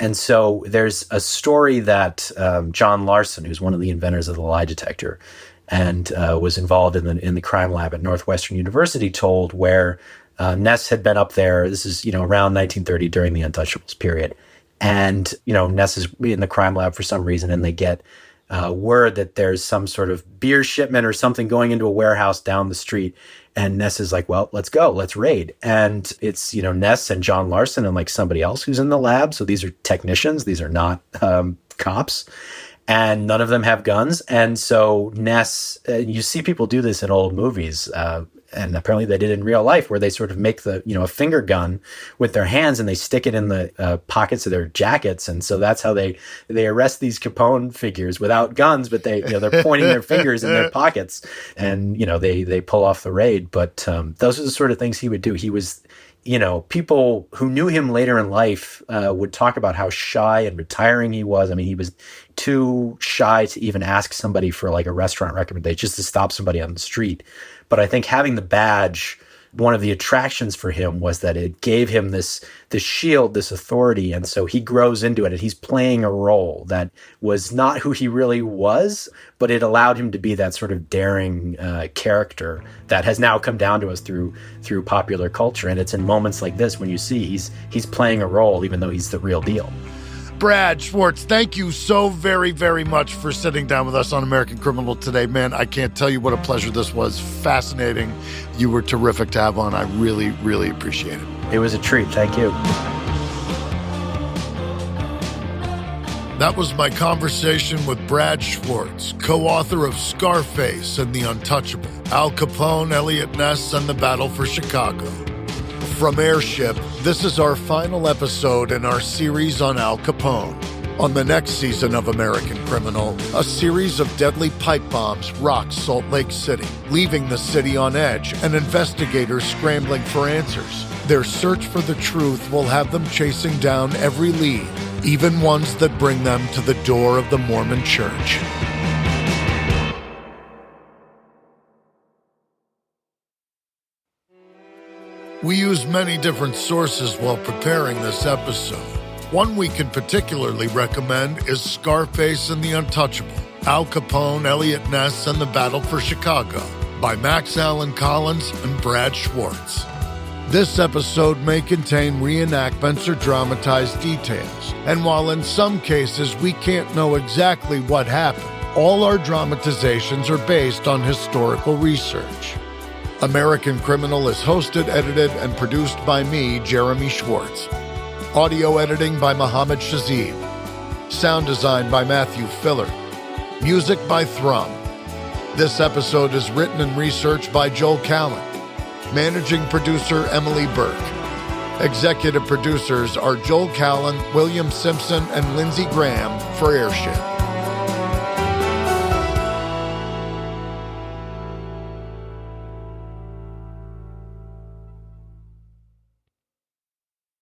And so there's a story that John Larson, who's one of the inventors of the lie detector, and was involved in the crime lab at Northwestern University, told, where Ness had been up there. This is, around 1930 during the Untouchables period. And, Ness is in the crime lab for some reason, and they get word that there's some sort of beer shipment or something going into a warehouse down the street. And Ness is like, well, let's go, let's raid. And it's, Ness and John Larson and like somebody else who's in the lab. So these are technicians. These are not cops. And none of them have guns. And so Ness, you see people do this in old movies, and apparently they did in real life, where they sort of make a finger gun with their hands and they stick it in the pockets of their jackets. And so that's how they arrest these Capone figures without guns, but they're pointing their fingers in their pockets, and, they pull off the raid. But those are the sort of things he would do. He was, people who knew him later in life would talk about how shy and retiring he was. I mean, he was too shy to even ask somebody for like a restaurant recommendation, just to stop somebody on the street. But I think having the badge, one of the attractions for him was that it gave him this shield, this authority. And so he grows into it, and he's playing a role that was not who he really was, but it allowed him to be that sort of daring character that has now come down to us through popular culture. And it's in moments like this when you see he's playing a role, even though he's the real deal.
Brad Schwartz, thank you so very, very much for sitting down with us on American Criminal today. Man, I can't tell you what a pleasure this was. Fascinating. You were terrific to have on. I really, really appreciate it.
It was a treat. Thank you.
That was my conversation with Brad Schwartz, co-author of Scarface and The Untouchable, Al Capone, Eliot Ness, and The Battle for Chicago. From Airship, this is our final episode in our series on Al Capone. On the next season of American Criminal, a series of deadly pipe bombs rocks Salt Lake City, leaving the city on edge and investigators scrambling for answers. Their search for the truth will have them chasing down every lead, even ones that bring them to the door of the Mormon Church. We use many different sources while preparing this episode. One we can particularly recommend is Scarface and the Untouchables, Al Capone, Eliot Ness, and the Battle for Chicago by Max Allan Collins and Brad Schwartz. This episode may contain reenactments or dramatized details, and while in some cases we can't know exactly what happened, all our dramatizations are based on historical research. American Criminal is hosted, edited, and produced by me, Jeremy Schwartz. Audio editing by Mohammed Shazib. Sound design by Matthew Filler. Music by Thrum. This episode is written and researched by Joel Callan. Managing producer Emily Burke. Executive producers are Joel Callan, William Simpson, and Lindsey Graham for Airship.